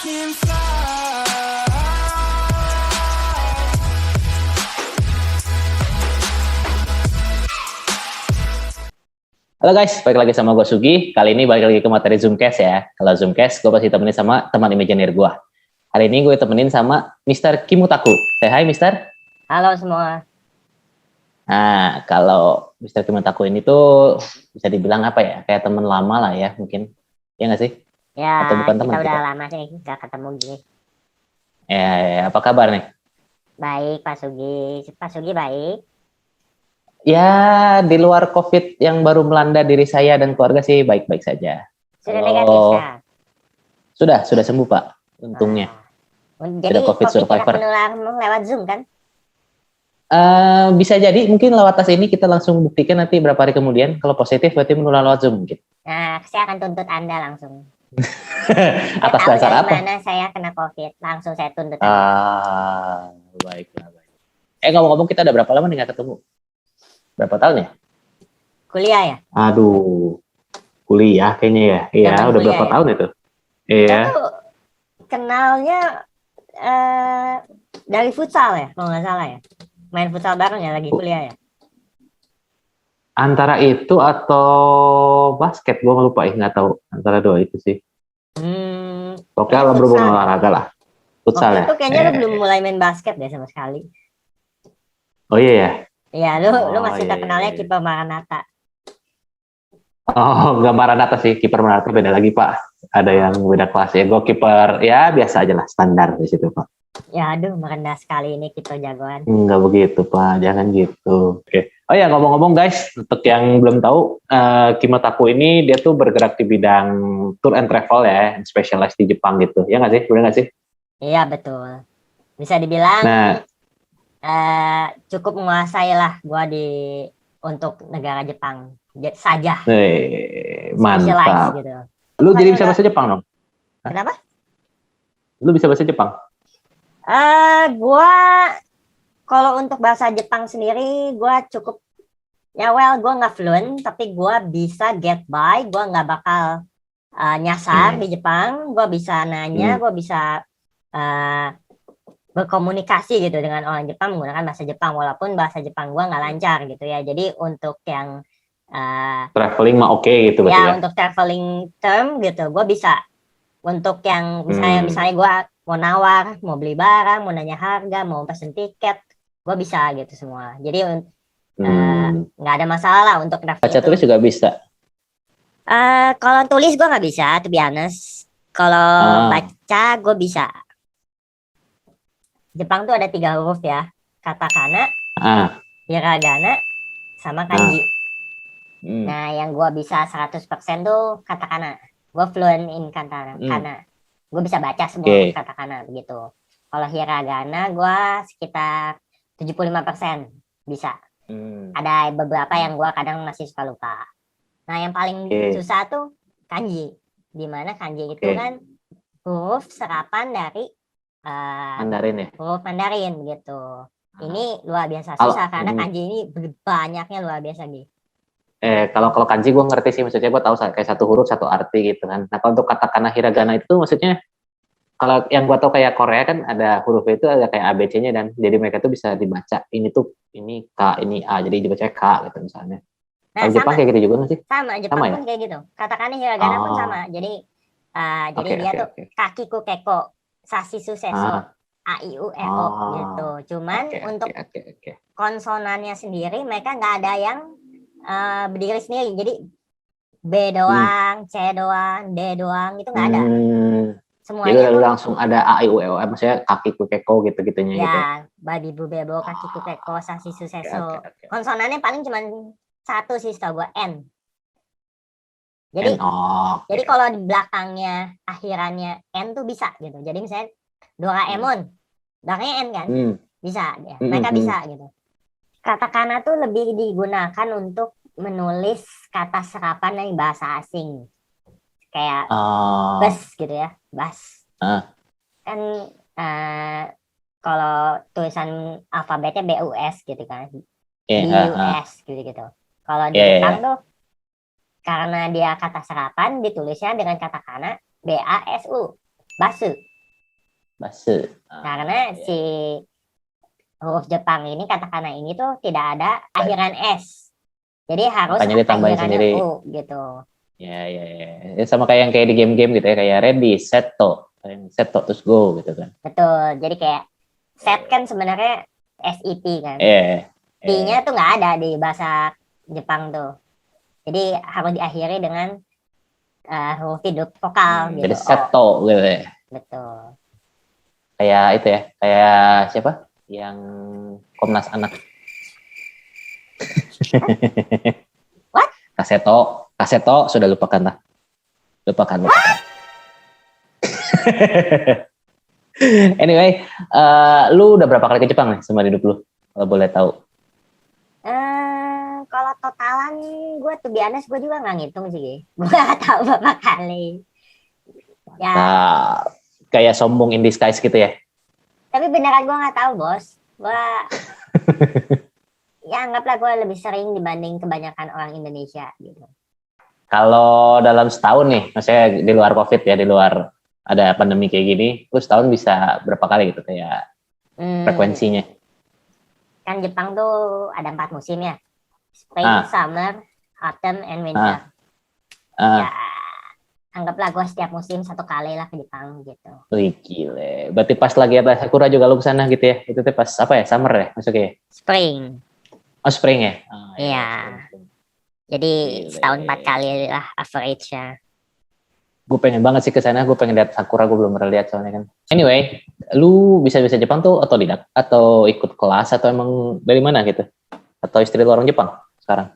can fly. Halo guys, balik lagi sama gue Sugi. Kali ini balik lagi ke materi Zoomcast ya. Kalau Zoomcast, gue pasti temenin sama teman Imagineer gue. Hari ini gue temenin sama Mr. Kimutaku. Say hi, Mr. Halo semua. Nah, kalau Mr. Kimutaku ini tuh bisa dibilang apa ya? Kayak teman lama lah ya, mungkin. Ya nggak sih? Ya, Atau bukan teman kita udah kita? lama sih nggak ketemu gini. Apa kabar nih? Baik, Pak Sugi. Pak Sugi baik. Ya, di luar COVID yang baru melanda diri saya dan keluarga sih baik-baik saja. Sudah Kalau- negatif kan? Sudah sembuh Pak, untungnya. Jadi Sudah COVID survivor. menular lewat Zoom kan? Bisa jadi mungkin lewat tes ini kita langsung buktikan nanti berapa hari kemudian. Kalau positif berarti menular lewat Zoom mungkin. Nah, saya akan tuntut Anda langsung. Atas Saya tahu dasar dari apa? mana saya kena COVID. Langsung saya tuntut Ah, baiklah. Ngomong-ngomong kita udah berapa lama nih nggak ketemu? Berapa tahun ya? kuliah ya. Aduh, kuliah kayaknya ya. Iya, Zaman udah kuliah berapa ya? tahun itu? Kita Iya. tuh kenalnya dari futsal ya, kalau nggak salah ya. Main futsal bareng ya lagi kuliah ya. Antara itu atau basket, gue lupa nggak tahu. Antara dua itu sih. Pokoknya futsal. berhubungan olahraga lah. Futsal Waktu ya. itu kayaknya lu belum mulai main basket deh sama sekali. Oh iya ya. Iya, lu masih iya, terkenalnya iya. kiper Maranatha. Oh, nggak Maranatha sih, kiper Maranatha beda lagi Pak. Ada yang beda kelas ya. Gue kiper ya biasa aja lah, standar di situ Pak. Ya aduh, merendah sekali ini kiper jagoan. Nggak begitu Pak, jangan gitu. Oke. Oh ya ngomong-ngomong guys, untuk yang belum tahu, Kimutaku ini dia tuh bergerak di bidang tour and travel ya, specialized di Jepang gitu. Ya nggak sih? Benar nggak sih? Iya betul. Bisa dibilang Nah, cukup menguasai lah gua untuk negara Jepang saja. mantap. Specialized gitu. Lu jadi Makanya bisa bahasa Jepang dong? Kenapa? Lu bisa bahasa Jepang? Gua kalau untuk bahasa Jepang sendiri gua cukup gua nggak fluent tapi gua bisa get by, gua nggak bakal nyasar di Jepang, gua bisa nanya, gua bisa berkomunikasi gitu dengan orang Jepang menggunakan bahasa Jepang walaupun bahasa Jepang gua nggak lancar gitu ya. Jadi untuk yang Traveling mah oke gitu berarti ya? untuk traveling term gitu gua bisa. Untuk yang misalnya gua mau nawar, mau beli barang, mau nanya harga, mau pesen tiket, gua bisa gitu semua. Jadi nggak ada masalah lah untuk traveling. Baca tulis juga bisa? Kalau tulis gua nggak bisa, to be honest. Kalau baca gua bisa. Jepang tuh ada 3 huruf ya, katakana, hiragana, sama kanji. Nah, yang gua bisa 100% tuh katakana. Gua fluent in katakana. Gua bisa baca semua katakana begitu. Kalau hiragana gua sekitar 75% bisa. Ada beberapa yang gua kadang masih suka lupa. Nah, yang paling susah tuh kanji. Dimana kanji itu kan huruf serapan dari Mandarin ya? huruf Mandarin gitu. Ini luar biasa susah karena kanji ini banyaknya luar biasa gitu. Kalau kanji gue ngerti sih, maksudnya gue tahu kayak satu huruf satu arti gitu kan. Nah kalau untuk katakana hiragana itu maksudnya kalau yang gue tahu kayak Korea kan ada huruf itu ada kayak ABC-nya dan jadi mereka tuh bisa dibaca ini K, ini A, jadi dibaca K gitu misalnya. Nah, kalau Jepang kayak gitu juga nggak sih? Sama, Jepang sama pun ya? kayak gitu. Katakana hiragana pun sama. Jadi dia tuh kakiku keko, sasisu seso, a i u e o gitu. Cuman untuk konsonannya sendiri mereka nggak ada yang berdiri sendiri. Jadi B doang, C doang, D doang itu nggak ada. Semuanya jadi langsung ada a i u e o, maksudnya kakiku keko gitu-gitunya gitu. Ya, babi bu bebo, kakiku keko, sasisu seso. Konsonannya paling cuma satu sih setahu gue, N. Jadi kalau di belakangnya akhirannya N tuh bisa gitu. Jadi misalnya Doraemon, belakangnya N kan? Bisa ya. Mereka bisa gitu. Katakana tuh lebih digunakan untuk menulis kata serapan dari bahasa asing. Kayak bus gitu ya, bus. Kan kalau tulisan alfabetnya BUS gitu kan. BUS gitu-gitu. Kalau di Jepang tuh karena dia kata serapan ditulisnya dengan katakana BASU, basu. Base. Karena si huruf Jepang ini, katakana ini tuh tidak ada akhiran S. Jadi harus Makanya ditambahin akhirannya sendiri. U gitu. Ya. Sama kayak yang kayak di game-game gitu ya, kayak ready, set to, terus go gitu kan. Betul. Jadi kayak set kan sebenarnya SET kan. T-nya tuh nggak ada di bahasa Jepang tuh. Jadi harus diakhiri dengan huruf hidup vokal gitu. Jadi set to gitu ya. Betul. Kayak itu ya, kayak siapa? Yang Komnas Anak. What? Kaseto sudah lupakan lah. Lupakan. Anyway, lu udah berapa kali ke Jepang nih selama hidup lu? Kalau boleh tahu. Kalau totalan gue tuh biasa gue juga nggak ngitung sih. Gue nggak tahu berapa kali. Ya. Nah, kayak sombong in disguise gitu ya. Tapi beneran gue nggak tahu bos. Gue ya anggaplah gue lebih sering dibanding kebanyakan orang Indonesia gitu. Kalau dalam setahun nih, maksudnya di luar COVID ya, di luar ada pandemi kayak gini, lu setahun bisa berapa kali gitu kayak frekuensinya? Kan Jepang tuh ada 4 musim ya. Spring, summer, autumn, and winter. Ya, anggaplah gue setiap musim 1 kali lah ke Jepang gitu. Wih gile. Berarti pas lagi ada sakura juga lu kesana gitu ya? Itu tuh pas apa ya? Summer ya maksudnya? Spring. Oh spring ya? Iya. Jadi setahun 4 kali lah average-nya. Gue pengen banget sih kesana. Gue pengen lihat sakura. Gue belum pernah lihat soalnya kan. Anyway, lu bisa-bisa Jepang tuh otodidak? Atau ikut kelas? Atau emang dari mana gitu? Atau istri lu orang Jepang sekarang?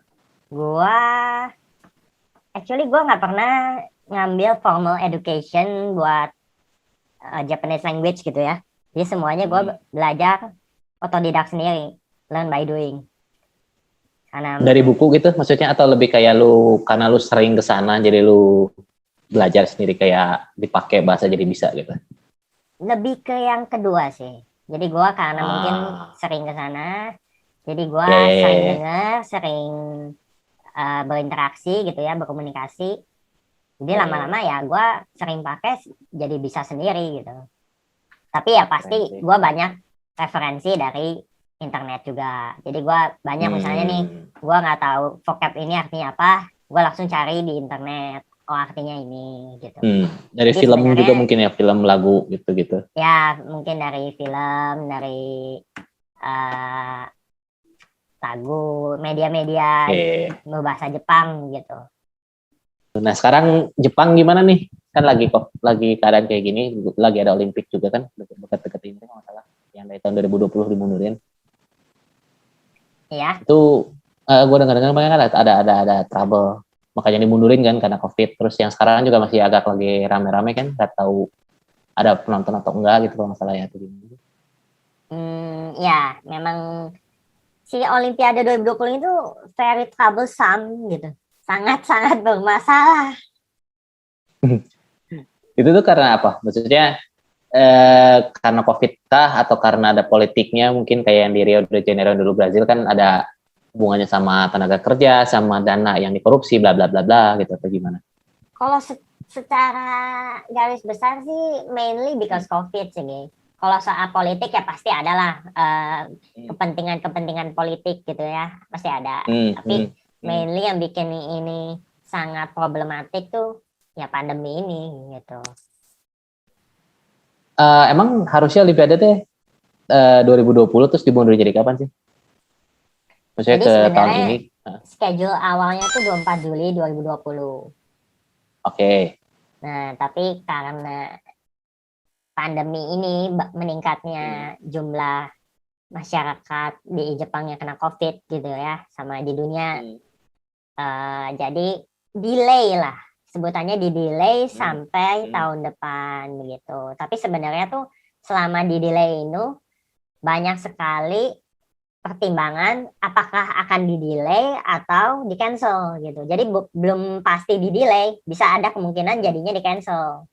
Actually gue nggak pernah ngambil formal education buat Japanese language gitu ya. Jadi semuanya gue belajar otodidak sendiri, learn by doing. Karena dari buku gitu maksudnya, atau lebih kayak lu karena lu sering ke sana jadi lu belajar sendiri kayak dipakai bahasa jadi bisa gitu? Lebih ke yang kedua sih. Jadi gue karena mungkin sering ke sana, jadi gue sering dengar, sering berinteraksi gitu ya, berkomunikasi. Jadi lama-lama ya gue sering pakai jadi bisa sendiri gitu. Tapi ya pasti gue banyak referensi dari internet juga. Jadi gue banyak misalnya nih, gue nggak tahu vocab ini artinya apa, gue langsung cari di internet. Oh artinya ini gitu. Dari jadi film juga mungkin ya, film lagu gitu-gitu. Ya mungkin dari film, dari lagu, media-media berbahasa Jepang gitu. Nah sekarang Jepang gimana nih? Kan lagi keadaan kayak gini, lagi ada Olimpik juga kan, dekat-dekat ini nggak masalah. Yang dari tahun 2020 dimundurin. Iya. Itu gue dengar-dengar kan ada trouble, makanya dimundurin kan karena COVID. Terus yang sekarang juga masih agak lagi rame-rame kan, nggak tahu ada penonton atau enggak gitu kalau masalahnya itu gimana. Ya memang si Olimpiade 2020 itu very troublesome gitu. Sangat-sangat bermasalah. Itu tuh karena apa? Maksudnya karena COVID kah atau karena ada politiknya, mungkin kayak yang di Rio de Janeiro dulu Brazil kan ada hubungannya sama tenaga kerja, sama dana yang dikorupsi, bla bla bla bla gitu atau gimana? Kalau secara garis besar sih mainly because COVID sih. Kalau soal politik ya pasti adalah kepentingan politik gitu ya, pasti ada. Tapi mainly yang bikin ini sangat problematik tuh ya pandemi ini gitu. Emang harusnya Olimpiade teh 2020 terus dimundur jadi kapan sih? Maksudnya jadi ke tahun ini? Schedule awalnya tuh 24 Juli 2020. Oke. Nah, tapi karena pandemi ini meningkatnya jumlah masyarakat di Jepang yang kena COVID gitu ya, sama di dunia. Jadi delay lah. Sebutannya di delay sampai tahun depan begitu. Tapi sebenarnya tuh selama di delay itu banyak sekali pertimbangan apakah akan di delay atau di cancel gitu. Jadi belum pasti di delay, bisa ada kemungkinan jadinya di cancel.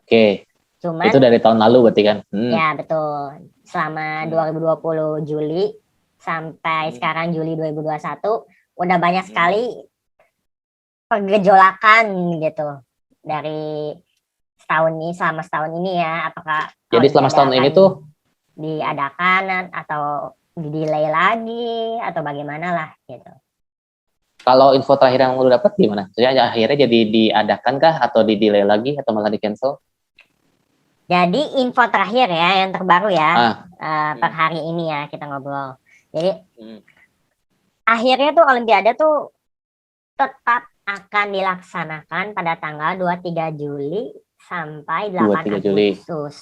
Oke. Cuman itu dari tahun lalu berarti kan? Ya betul. Selama 2020 Juli sampai sekarang Juli 2021 udah banyak sekali pergejolakan gitu dari selama setahun ini ya, apakah Jadi selama setahun ini tuh diadakan atau di-delay lagi atau bagaimana lah gitu. kalau info terakhir yang lu dapat gimana? Maksudnya akhirnya jadi diadakan kah atau di-delay lagi atau malah di-cancel? Jadi info terakhir ya, yang terbaru ya, per hari ini ya kita ngobrol. Jadi akhirnya tuh Olimpiade tuh tetap akan dilaksanakan pada tanggal 23 Juli sampai 8 Agustus.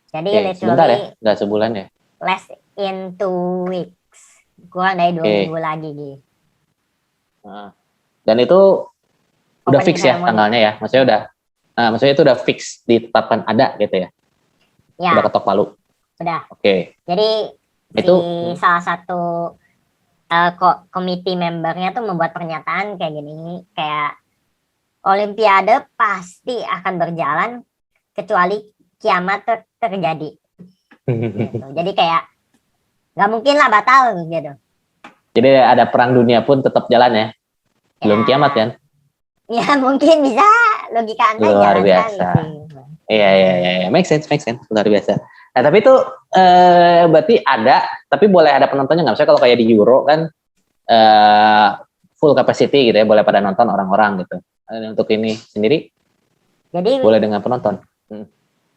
Jadi sebentar ya, literally nggak sebulan ya? less in 2 weeks. Kurang dari 2 minggu lagi gitu. Dan itu udah fix ya tanggalnya ya? Maksudnya itu udah fix ditetapkan ada gitu ya? Ya. Udah ketok palu? Udah. Oke. Jadi itu salah satu komite membernya tuh membuat pernyataan kayak gini, kayak Olimpiade pasti akan berjalan kecuali kiamat terjadi. Gitu. Jadi kayak nggak mungkin lah batal gitu. Jadi ada perang dunia pun tetap jalan ya? Belum kiamat kan? Ya mungkin bisa, logika Anda luar biasa. Iya, make sense, luar biasa. Nah tapi itu berarti ada, tapi boleh ada penontonnya nggak? Misalnya kalau kayak di Euro kan full capacity gitu ya, boleh pada nonton orang-orang gitu. Untuk ini sendiri, jadi boleh dengan penonton.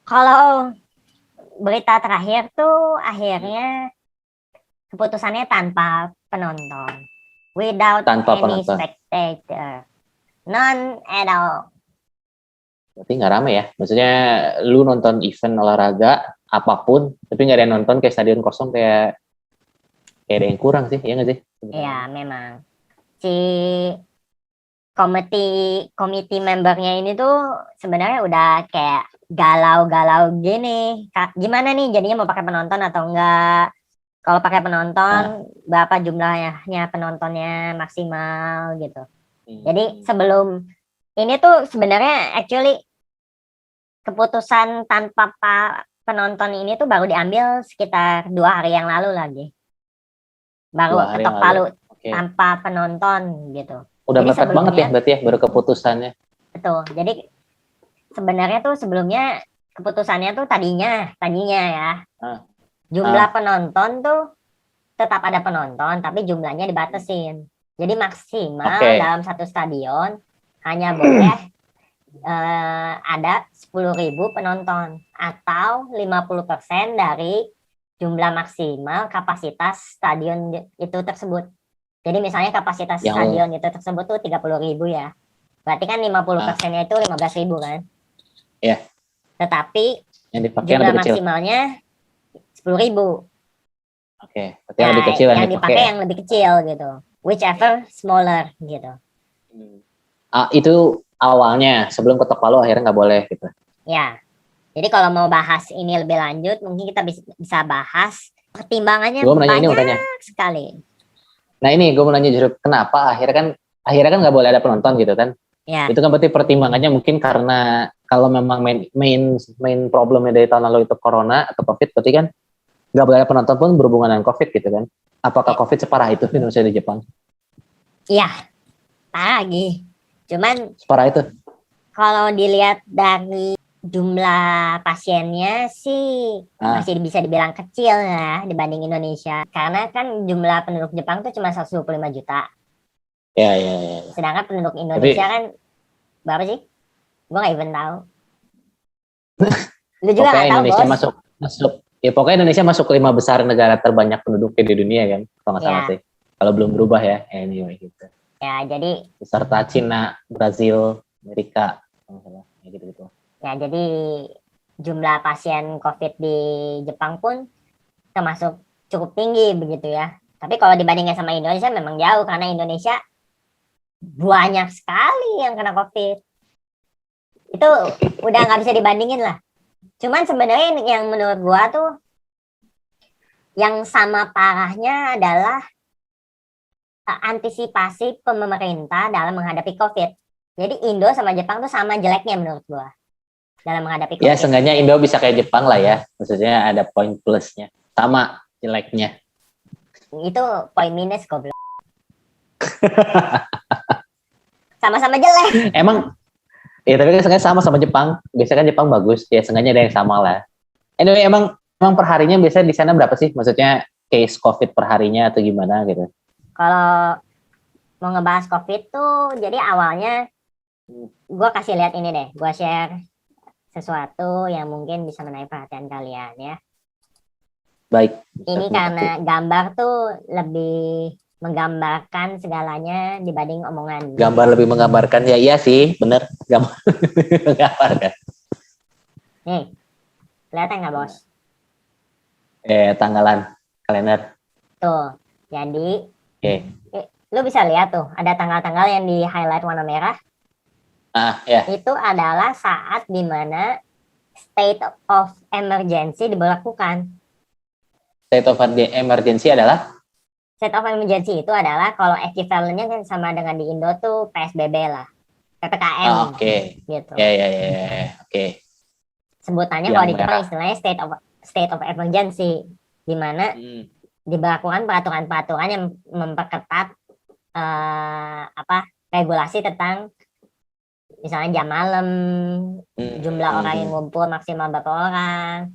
Kalau berita terakhir tuh akhirnya keputusannya tanpa penonton, without any spectator, none at all. Berarti nggak rame ya? Maksudnya lu nonton event olahraga apapun, tapi nggak ada yang nonton, kayak stadion kosong, kayak ada yang kurang sih, ya nggak sih? Iya memang. Si komite membernya ini tuh sebenarnya udah kayak galau-galau gini. Gimana nih jadinya, mau pakai penonton atau enggak? Kalau pakai penonton, berapa jumlahnya penontonnya maksimal gitu. Jadi sebelum ini tuh sebenarnya actually keputusan tanpa penonton ini tuh baru diambil sekitar 2 hari yang lalu lagi. Baru ketok palu tanpa penonton gitu. Udah mepet banget ya berarti ya baru keputusannya. Betul. Jadi sebenarnya tuh sebelumnya keputusannya tuh tadinya ya. Jumlah penonton tuh tetap ada penonton, tapi jumlahnya dibatasin. Jadi maksimal dalam satu stadion hanya boleh ada 10.000 penonton atau 50% dari jumlah maksimal kapasitas stadion itu tersebut. Jadi misalnya kapasitas stadion itu tersebut tuh 30.000 ya. Berarti kan 50%-nya itu 15.000 kan? Iya. Tetapi jumlah maksimalnya 10.000. Berarti yang lebih kecil yang dipakai yang lebih kecil gitu. Whichever smaller gitu. Itu awalnya, sebelum ketok palu akhirnya nggak boleh gitu. Ya. Jadi kalau mau bahas ini lebih lanjut, mungkin kita bisa bahas pertimbangannya banyak sekali. Nah ini gue mau nanya justru kenapa akhirnya kan nggak boleh ada penonton gitu kan? Ya. Itu kan berarti pertimbangannya mungkin karena kalau memang main problemnya dari tahun lalu itu corona atau covid, berarti kan nggak boleh ada penonton pun berhubungan dengan covid gitu kan? Apakah covid separah itu di Indonesia di Jepang? Iya, parah lagi. Cuman separah itu. Kalau dilihat dari jumlah pasiennya sih masih bisa dibilang kecil ya dibanding Indonesia. Karena kan jumlah penduduk Jepang tuh cuma 125 juta. Ya. Sedangkan penduduk Indonesia kan berapa sih? Gue gak even tahu. Lu juga gak tahu, Indonesia bos. masuk. Ya pokoknya Indonesia masuk ke 5 besar negara terbanyak penduduknya di dunia kan. Kalau nggak salah sih. Kalau belum berubah ya. Anyway gitu. Ya jadi. Beserta Cina, Brazil, Amerika. Ya gitu-gitu. Ya jadi jumlah pasien COVID di Jepang pun termasuk cukup tinggi begitu ya. Tapi kalau dibandingkan sama Indonesia memang jauh, karena Indonesia banyak sekali yang kena COVID. Itu udah nggak bisa dibandingin lah. Cuman sebenarnya yang menurut gua tuh yang sama parahnya adalah antisipasi pemerintah dalam menghadapi COVID. Jadi Indo sama Jepang tuh sama jeleknya menurut gua dalam menghadapi COVID. Ya seenggaknya Indo bisa kayak Jepang lah ya. Maksudnya ada poin plusnya. Sama jeleknya. Itu poin minus goblok. Sama-sama jelek. Ya tapi kan sengaja sama Jepang. Biasanya kan Jepang bagus. Ya sengaja ada yang sama lah. Anyway, emang perharinya biasanya di sana berapa sih? Maksudnya case COVID perharinya atau gimana gitu? Kalau mau ngebahas COVID tuh, jadi awalnya gue kasih lihat ini deh. Gue share sesuatu yang mungkin bisa menarik perhatian kalian ya. Baik. Ini karena gambar tuh lebih menggambarkan segalanya dibanding omongan. Gambar lebih menggambarkan, ya iya sih, bener. Gambar lebih menggambarkan. Nih, kelihatan nggak bos? Tanggalan kalender. Tuh, jadi Oke. lu bisa lihat tuh, ada tanggal-tanggal yang di highlight warna merah. Ya. Itu adalah saat dimana state of emergency diberlakukan. State of emergency adalah? State of emergency itu adalah kalau equivalentnya kan sama dengan di Indo tuh PSBB lah, PPKM. Oke. Gitu. Ya. Oke. Sebutannya kalau di Jepang istilahnya state of emergency, di mana diberlakukan peraturan-peraturan yang memperketat regulasi tentang misalnya jam malam, jumlah orang yang ngumpul maksimal berapa orang.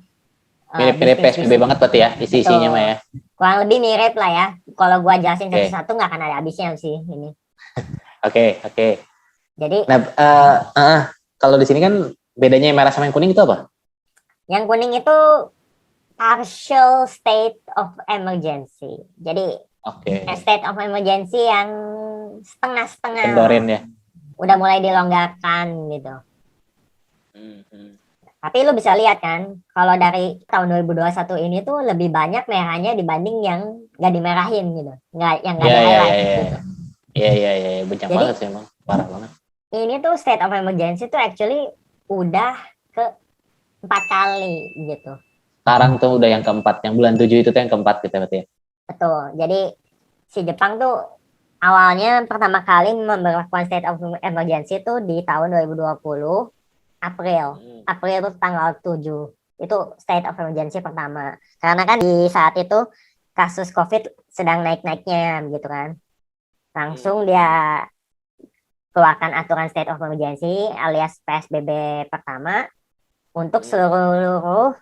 Mirip-mirip PSBB banget berarti ya isi-isinya mah ya. Kurang lebih mirip lah ya. Kalau gua jelasin satu-satu nggak akan ada habisnya sih ini. Oke. Jadi kalau di sini kan bedanya yang merah sama yang kuning itu apa? Yang kuning itu partial state of emergency. Jadi state of emergency yang setengah-setengah. Kendorin ya. Udah mulai dilonggarkan gitu. Tapi lu bisa lihat kan, kalau dari tahun 2021 ini tuh lebih banyak merahnya dibanding yang nggak dimerahin gitu, yang nggak ada highlight gitu. Iya, bencana banget sih emang, parah banget. Ini tuh state of emergency tuh actually udah ke 4 kali gitu. Sekarang tuh udah yang keempat, yang bulan 7 itu tuh yang keempat gitu berarti ya. Betul, jadi si Jepang tuh awalnya pertama kali memberlakukan state of emergency tuh di tahun 2020 April itu tanggal 7 itu state of emergency pertama, karena kan di saat itu kasus COVID sedang naik-naiknya gitu kan, langsung dia keluarkan aturan state of emergency alias PSBB pertama untuk seluruh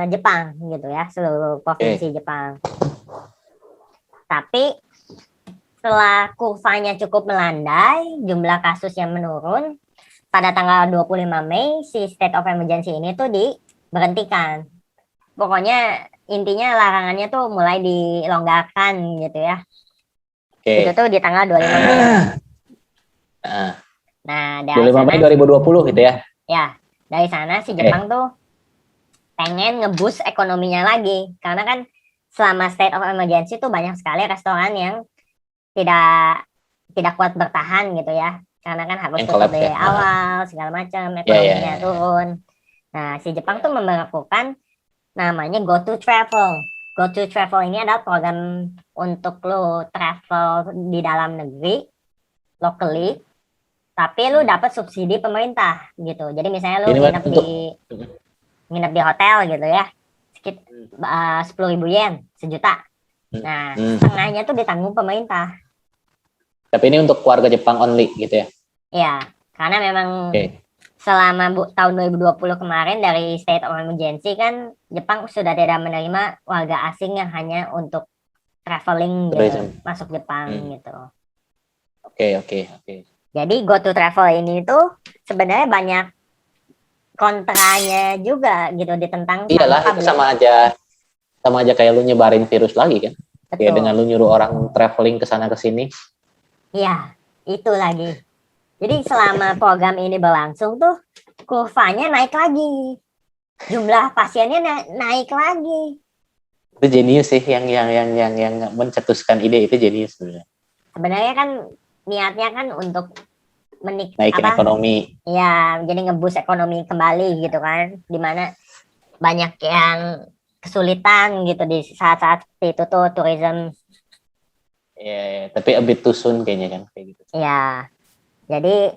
Jepang gitu ya, seluruh provinsi Jepang. Tapi setelah kurvanya cukup melandai, jumlah kasus yang menurun, pada tanggal 25 Mei si state of emergency ini tuh diberhentikan. Pokoknya intinya larangannya tuh mulai dilonggarkan gitu ya. Itu tuh di tanggal 25 Mei. Nah, dari 25 Mei 2020 gitu ya. Ya, dari sana si Jepang tuh pengen ngeboost ekonominya lagi, karena kan selama state of emergency tuh banyak sekali restoran yang tidak kuat bertahan gitu ya. Karena kan harus tutup dari awal, segala macam, ekonominya turun. Nah, si Jepang tuh memberlakukan namanya Go to Travel. Go to Travel ini adalah program untuk lo travel di dalam negeri, locally, tapi lo dapat subsidi pemerintah gitu. Jadi misalnya lo nginep di hotel gitu ya, sekitar 10.000 yen, sejuta. Nah, setengahnya tuh ditanggung pemerintah. Tapi ini untuk keluarga Jepang only gitu ya? Iya, karena memang selama tahun 2020 kemarin dari state of emergency kan Jepang sudah tidak menerima warga asing yang hanya untuk traveling gitu, masuk Jepang gitu. Oke. Jadi Go to Travel ini tuh sebenarnya banyak kontranya juga gitu ditentang. Iyalah, itu sama aja kayak lu nyebarin virus lagi kan? Kayak dengan lu nyuruh orang traveling ke sana ke sini. Iya, itu lagi. Jadi selama program ini berlangsung tuh kurvanya naik lagi. Jumlah pasiennya naik lagi. Itu jenius sih yang mencetuskan ide itu jenius sebenarnya. Sebenarnya kan niatnya kan untuk naikin ekonomi. Iya, jadi ngeboost ekonomi kembali gitu kan. Dimana banyak yang kesulitan gitu di saat-saat itu tuh tourism. Iya, tapi a bit too soon kayaknya kan kayak gitu. Iya. Jadi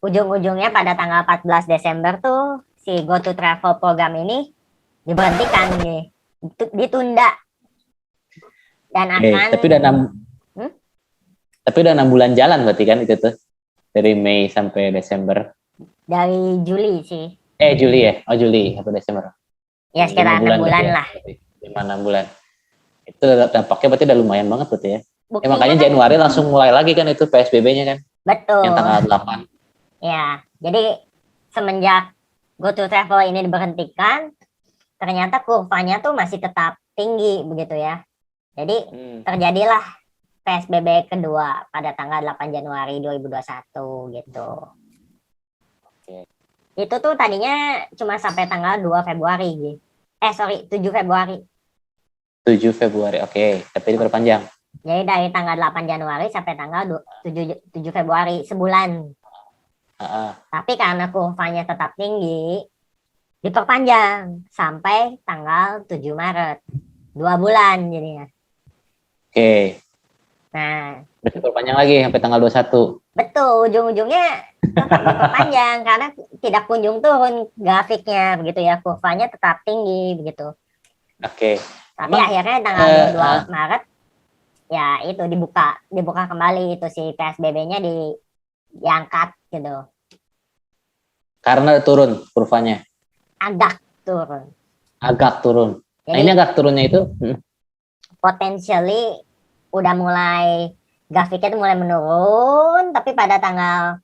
ujung-ujungnya pada tanggal 14 Desember tuh si Go to Travel program ini diberhentikan nih, ditunda. Dan akan tapi udah 6 bulan jalan berarti kan itu tuh Dari Mei sampai Desember. Dari Juli sih. Juli ya? Oh Juli atau Desember. Ya sekitar 6 bulan ya, lah. 5-6 bulan. Itu dampaknya berarti udah lumayan banget berarti ya. Makanya kan, Januari langsung mulai lagi kan itu PSBB-nya kan. Betul. Yang tanggal 8. Ya, jadi semenjak Go to Travel ini diberhentikan, ternyata kurvanya tuh masih tetap tinggi begitu ya. Jadi terjadilah PSBB kedua pada tanggal 8 Januari 2021 gitu. Oke. Itu tuh tadinya cuma sampai tanggal 2 Februari gitu. 7 Februari. 7 Februari, oke. Tapi diperpanjang. Jadi dari tanggal 8 Januari sampai tanggal 7 Februari, sebulan. Tapi karena kurvanya tetap tinggi, diperpanjang sampai tanggal 7 Maret. 2 bulan jadinya. Oke. Nah, diperpanjang lagi sampai tanggal 21. Betul, ujung-ujungnya tetap diperpanjang karena tidak kunjung turun grafiknya begitu ya, kurvanya tetap tinggi begitu. Oke. Tapi akhirnya tanggal 22 Maret ya itu dibuka kembali itu si PSBB-nya diangkat gitu. Karena turun kurvanya. Agak turun. Jadi, nah ini agak turunnya itu potentially udah mulai grafiknya tuh mulai menurun, tapi pada tanggal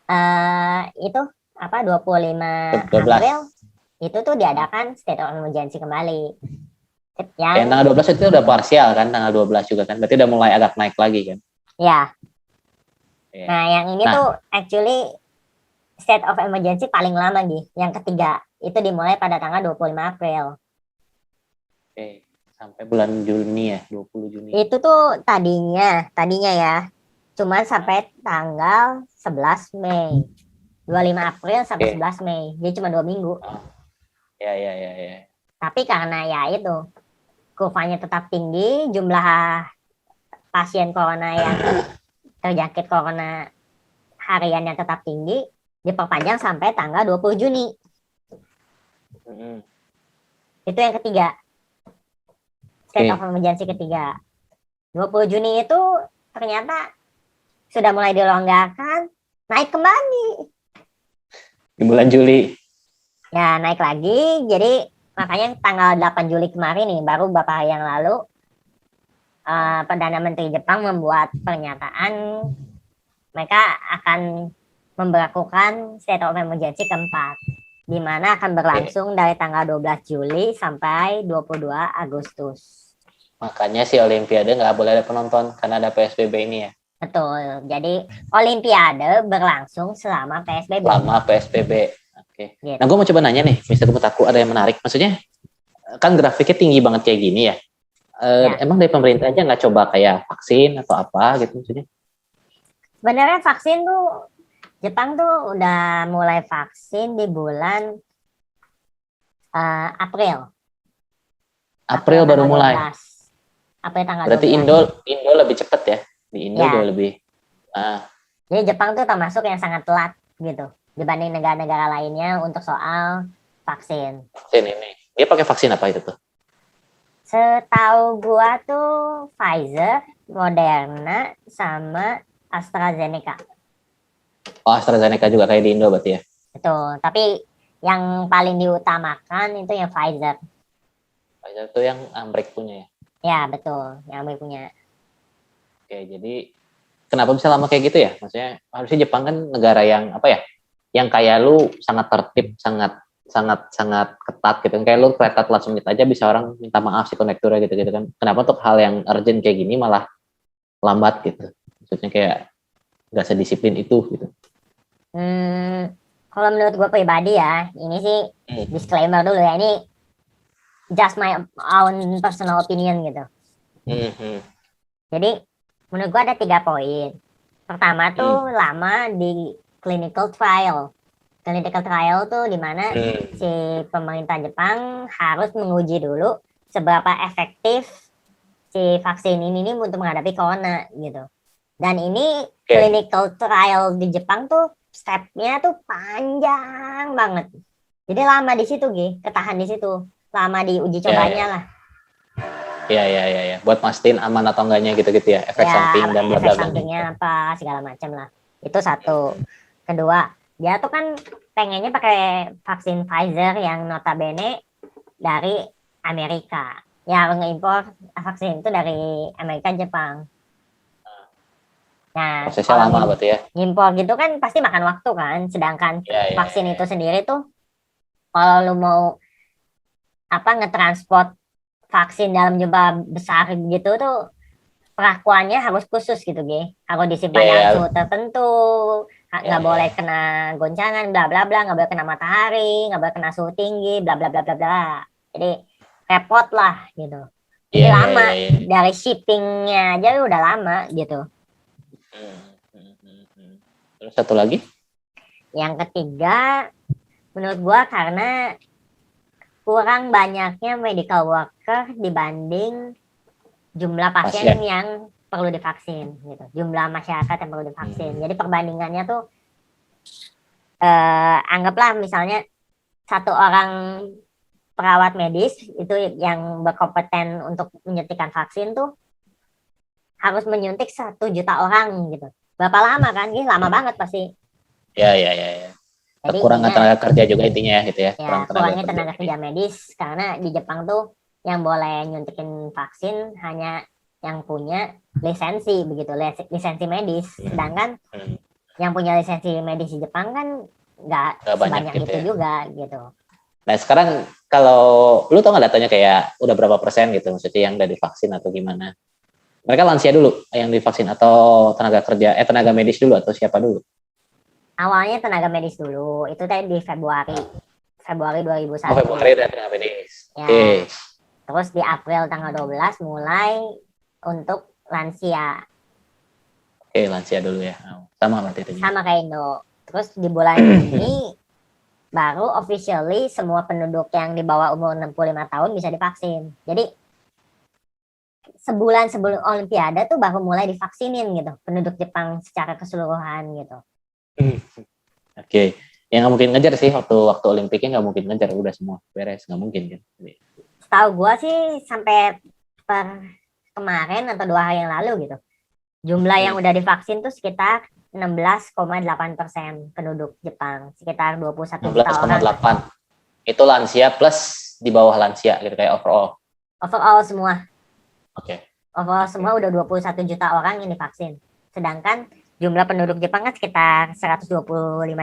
25 April itu tuh diadakan state of emergency kembali. Yang tanggal 12 itu udah parsial kan, tanggal 12 juga kan, berarti udah mulai agak naik lagi kan. Ya. Nah yang ini tuh actually state of emergency paling lama yang ketiga, itu dimulai pada tanggal 25 April. Oke. Sampai bulan Juni ya, 20 Juni. Itu tuh tadinya ya, cuma sampai tanggal 11 Mei. 25 April sampai 11 Mei. Jadi cuma 2 minggu. Ya. Tapi karena ya itu, kurvanya tetap tinggi, jumlah pasien corona yang terjangkit corona hariannya tetap tinggi, diperpanjang sampai tanggal 20 Juni. Itu yang ketiga. State of emergency ketiga. 20 Juni itu ternyata sudah mulai dilonggarkan, naik kembali. Di bulan Juli. Ya, naik lagi. Jadi makanya tanggal 8 Juli kemarin nih, baru beberapa hari yang lalu, Perdana Menteri Jepang membuat pernyataan mereka akan memberlakukan state of emergency keempat, di mana akan berlangsung dari tanggal 12 Juli sampai 22 Agustus. Makanya si Olimpiade nggak boleh ada penonton karena ada PSBB ini ya. Betul. Jadi Olimpiade berlangsung selama PSBB. Oke. Gitu. Nah, gue mau coba nanya nih, Mister Putaku, ada yang menarik. Maksudnya, kan grafiknya tinggi banget kayak gini ya. Emang dari pemerintah aja nggak coba kayak vaksin atau apa gitu maksudnya? Sebenarnya vaksin tuh, Jepang tuh udah mulai vaksin di bulan April. April baru mulai. April tanggal 12. Berarti Indo lebih cepat ya? Di Indo jauh lebih. Jadi Jepang tuh termasuk yang sangat telat gitu dibanding negara-negara lainnya untuk soal vaksin. Vaksin ini. Dia pakai vaksin apa itu tuh? Setahu gua tuh Pfizer, Moderna, sama AstraZeneca. Oh, AstraZeneca juga kayak di Indo berarti ya? Betul, tapi yang paling diutamakan itu yang Pfizer. Pfizer itu yang Amerika punya ya? Ya, betul, yang Amerika punya. Oke, jadi kenapa bisa lama kayak gitu ya? Maksudnya harusnya Jepang kan negara yang apa ya? Yang kayak lu sangat tertib, sangat ketat gitu. Kayak lu kereta telat semenit aja bisa orang minta maaf si konektornya gitu kan. Kenapa untuk hal yang urgent kayak gini malah lambat gitu? Maksudnya kayak nggak sedisiplin itu gitu. Kalau menurut gue pribadi ya, ini sih disclaimer dulu ya, ini just my own personal opinion gitu. Jadi menurut gue ada 3 poin. Pertama tuh lama di clinical trial. Clinical trial tuh dimana si pemerintah Jepang harus menguji dulu seberapa efektif si vaksin ini untuk menghadapi corona gitu. Dan ini clinical trial di Jepang tuh stepnya tuh panjang banget. Jadi lama di situ ketahan di situ. Lama di uji cobanya lah. Iya. Buat mastiin aman atau enggaknya gitu-gitu ya. Efek samping dan bla bla. Efek sampingnya apa segala macam lah. Itu satu. Kedua, dia tuh kan pengennya pakai vaksin Pfizer yang notabene dari Amerika. Ya ngeimpor vaksin itu dari Amerika, Jepang. Nah, Prosesnya lama berarti ya. Ngimpor gitu kan pasti makan waktu kan. Sedangkan vaksin itu sendiri tuh kalau lu mau ngetransport vaksin dalam jumlah besar gitu tuh perlakuannya harus khusus gitu, harus disimpan dalam suhu tertentu, nggak boleh kena goncangan, bla bla bla, nggak boleh kena matahari, nggak boleh kena suhu tinggi, bla bla bla bla bla. Jadi repot lah gitu. Jadi lama. Dari shippingnya aja udah lama gitu. Terus satu lagi? Yang ketiga, menurut gua karena kurang banyaknya medical worker dibanding jumlah pasien yang perlu divaksin gitu. Jumlah masyarakat yang perlu divaksin. Jadi perbandingannya tuh anggaplah misalnya satu orang perawat medis itu yang berkompeten untuk menyuntikkan vaksin tuh harus menyuntik 1 juta orang gitu. Berapa lama kan? Lama banget pasti. Ya. Jadi kekurangan tenaga kerja juga intinya gitu ya. Kurangnya tenaga kerja medis, karena di Jepang tuh yang boleh nyuntikin vaksin hanya yang punya lisensi begitu, lisensi medis. Sedangkan yang punya lisensi medis di Jepang kan nggak sebanyak gitu itu juga gitu. Nah sekarang kalau lu tau nggak datanya kayak udah berapa persen gitu maksudnya yang udah divaksin atau gimana? Mereka lansia dulu yang divaksin atau tenaga medis dulu atau siapa dulu? Awalnya tenaga medis dulu, itu tadi di Februari 2001. Februari udah tenaga medis. Ya. Terus di April tanggal 12 mulai untuk lansia. Lansia dulu ya. Sama berarti itu. Sama kayak Indo. Terus di bulan ini baru officially semua penduduk yang di bawah umur 65 tahun bisa divaksin. Jadi sebulan sebelum Olimpiade tuh baru mulai divaksinin gitu penduduk Jepang secara keseluruhan gitu. Yang nggak mungkin ngejar sih waktu Olimpiknya nggak mungkin ngejar, udah semua beres, nggak mungkin kan. Setahu gue sih sampai kemarin atau 2 hari yang lalu gitu, jumlah yang udah divaksin tuh sekitar 16,8% penduduk Jepang, sekitar 21 juta orang. 16,8 itu lansia plus di bawah lansia gitu, kayak overall semua. Overall Okay. semua udah 21 juta orang yang divaksin. Sedangkan jumlah penduduk Jepang kan sekitar 125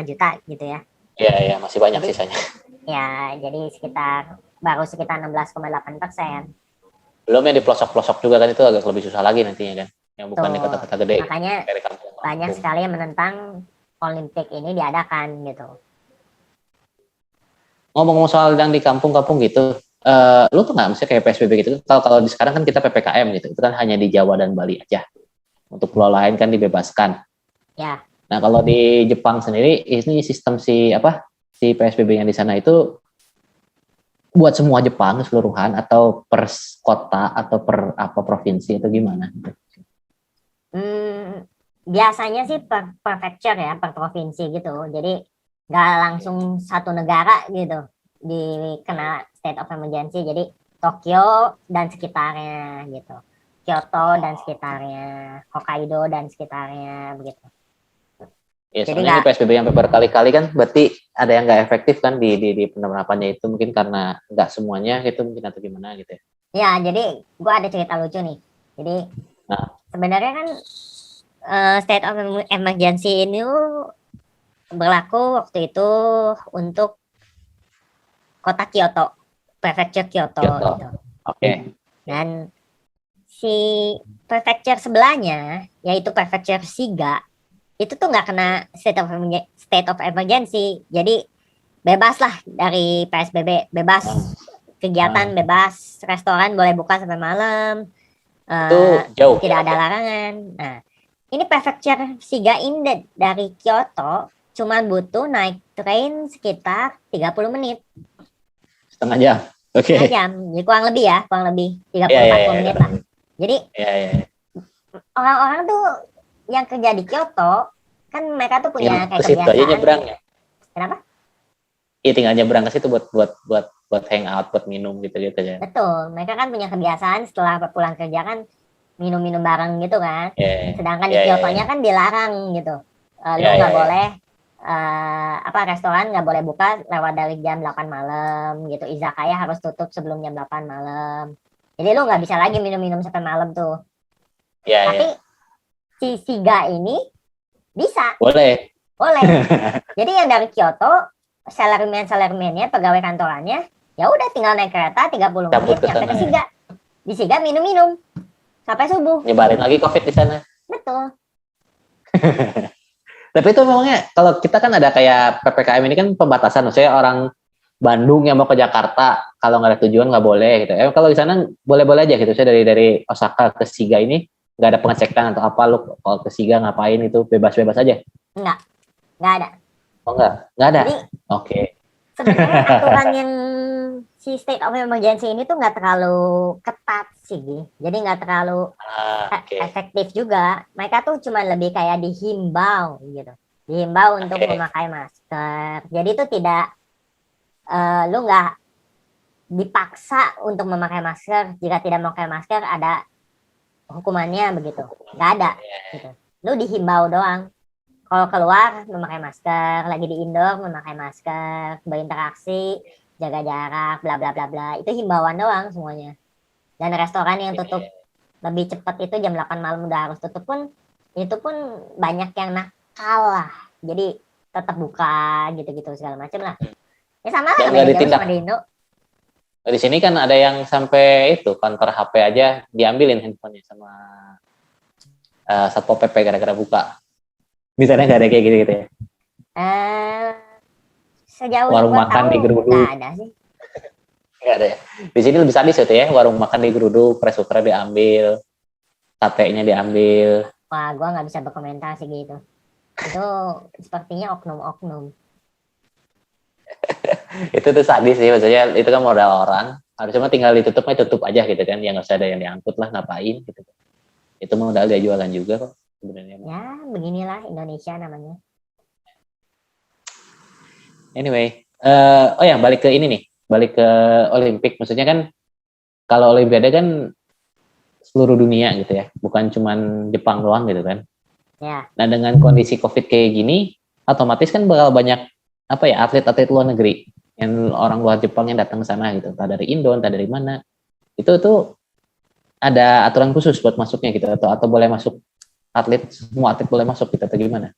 juta gitu ya. Iya, masih banyak sisanya. Ya, jadi baru sekitar 16,8%. Belum yang di pelosok-pelosok juga kan, itu agak lebih susah lagi nantinya kan. Yang bukan di kota-kota gede. Makanya banyak sekali yang menentang Olimpik ini diadakan gitu. Ngomong-ngomong soal yang di kampung-kampung gitu, lu tuh nggak mesti kayak PSBB gitu. Kalau di sekarang kan kita PPKM gitu, itu kan hanya di Jawa dan Bali aja. Untuk pulau lain kan dibebaskan. Ya. Nah kalau di Jepang sendiri ini sistem si PSBB yang di sana itu buat semua Jepang keseluruhan atau per kota atau per provinsi atau gimana? Biasanya sih per prefecture ya, per provinsi gitu. Jadi nggak langsung satu negara gitu dikena state of emergency. Jadi Tokyo dan sekitarnya gitu. Kyoto dan sekitarnya, Hokkaido dan sekitarnya begitu. Ya, soalnya ini PSBB yang berkali-kali kan berarti ada yang nggak efektif kan di penerapannya itu, mungkin karena nggak semuanya gitu mungkin atau gimana gitu ya. Ya, jadi gua ada cerita lucu nih. Jadi sebenarnya kan state of emergency ini berlaku waktu itu untuk kota Kyoto, prefecture Kyoto. Gitu. Dan si prefecture sebelahnya, yaitu prefecture Shiga, itu tuh nggak kena state of emergency. Jadi bebas lah dari PSBB, bebas kegiatan, bebas restoran boleh buka sampai malam, jauh, tidak ada larangan. Nah, ini prefecture Shiga ini dari Kyoto cuma butuh naik train sekitar 30 menit. Setengah jam. Setengah jam, jadi kurang lebih 30-40 menit lah. Jadi orang-orang tuh yang kerja di Kyoto kan mereka tuh punya kayak kebiasaan. Aja nyebrang ya. Kenapa? Iya, tinggal nyebrang ke situ buat hangout, buat minum gitu ya. Betul, mereka kan punya kebiasaan setelah pulang kerja kan minum-minum bareng gitu kan. Sedangkan di Kyoto-nya kan dilarang gitu. Lu nggak boleh restoran nggak boleh buka lewat dari jam 8 malam gitu. Izakaya harus tutup sebelum jam 8 malam. Jadi lu nggak bisa lagi minum-minum sampai malam tuh. Tapi si Shiga ini bisa. Boleh. Jadi yang dari Kyoto, salaryman-nya, pegawai kantorannya, ya udah tinggal naik kereta 30 menit nyampe ke Shiga. Di Shiga minum-minum sampai subuh. Nyebarin lagi COVID di sana. Betul. Tapi itu memangnya kalau kita kan ada kayak PPKM ini kan pembatasan, maksudnya orang Bandung yang mau ke Jakarta kalau nggak ada tujuan nggak boleh gitu. Kalau di sana boleh-boleh aja gitu. Saya dari Osaka ke Shiga ini nggak ada pengecekan atau apa, lu kalau ke Shiga ngapain itu bebas-bebas aja? Nggak ada. Oh nggak ada. Oke. Sebenarnya aturan yang si state of emergency ini tuh nggak terlalu ketat sih, jadi nggak terlalu efektif juga. Mereka tuh cuma lebih kayak dihimbau gitu, untuk memakai masker. Jadi itu tidak, lu nggak dipaksa untuk memakai masker. Jika tidak memakai masker ada hukumannya begitu, nggak ada gitu. Lu dihimbau doang. Kalau keluar memakai masker, lagi di indoor memakai masker, berinteraksi, jaga jarak, bla bla bla bla. Itu himbauan doang semuanya. Dan restoran yang tutup lebih cepat itu jam 8 malam udah harus tutup pun, itu pun banyak yang nakal lah. Jadi tetap buka gitu-gitu segala macam lah. Ya sama lah kayak jauh sama di Indo. Di sini kan ada yang sampai itu counter HP aja diambilin handphonenya sama Satpol PP gara-gara buka. Misalnya nggak ada kayak gitu ya? Sejauh warung makan di Gerudu nggak ada sih. Nggak ada ya. Di sini lebih sadis itu ya, warung makan di Gerudu, press cooker diambil, satenya diambil. Wah, gua nggak bisa berkomentar sih gitu. Itu sepertinya oknum-oknum. Itu tuh sadis sih, maksudnya itu kan modal orang. Harusnya tinggal tutup aja gitu kan, yang nggak usah ada yang diangkut lah, ngapain gitu. Itu modal dia jualan juga kok sebenarnya. Ya, beginilah Indonesia namanya. Anyway, balik ke ini nih, balik ke Olimpik. Maksudnya kan kalau Olimpiade kan seluruh dunia gitu ya, bukan cuman Jepang doang gitu kan. Ya. Nah dengan kondisi COVID kayak gini, otomatis kan bakal banyak atlet-atlet luar negeri yang orang luar Jepang yang datang ke sana gitu, entah dari Indo, entah dari mana. Itu tuh ada aturan khusus buat masuknya gitu, atau boleh masuk semua atlet boleh masuk gitu atau gimana?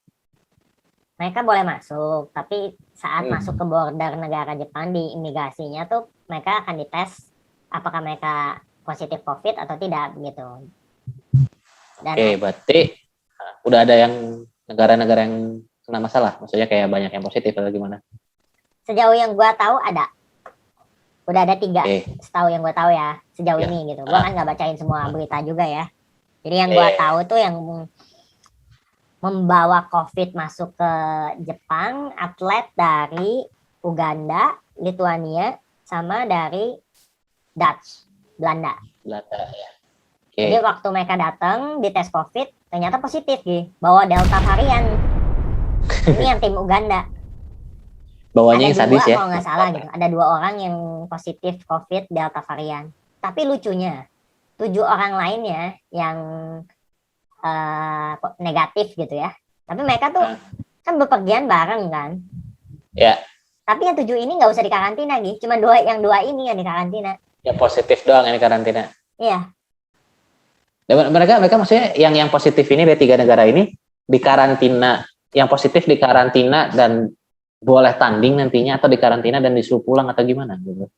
Mereka boleh masuk, tapi saat masuk ke border negara Jepang di imigrasinya tuh mereka akan dites apakah mereka positif COVID atau tidak begitu. Oke, berarti udah ada yang negara-negara yang kena masalah, maksudnya kayak banyak yang positif atau gimana? Sejauh yang gua tahu udah ada 3, setahu yang gua tahu ya sejauh ini gitu. Gua kan nggak bacain semua berita juga ya. Jadi yang gua tahu tuh yang membawa COVID masuk ke Jepang, atlet dari Uganda, Lituania, sama dari Belanda ya. Jadi waktu mereka datang di tes COVID ternyata positif bawa Delta varian. Ini yang tim Uganda. Bawanya yang sadis ya. Kalau nggak salah gitu, ada 2 orang yang positif COVID Delta varian. Tapi lucunya 7 orang lainnya yang negatif gitu ya. Tapi mereka tuh kan bepergian bareng kan. Ya. Tapi yang 7 ini nggak usah dikarantina cuma 2 ini yang dikarantina. Yang positif doang yang dikarantina. Iya. Dan mereka maksudnya yang positif ini dari 3 negara ini dikarantina, yang positif dikarantina dan boleh tanding nantinya, atau dikarantina dan disuruh pulang atau gimana gitu?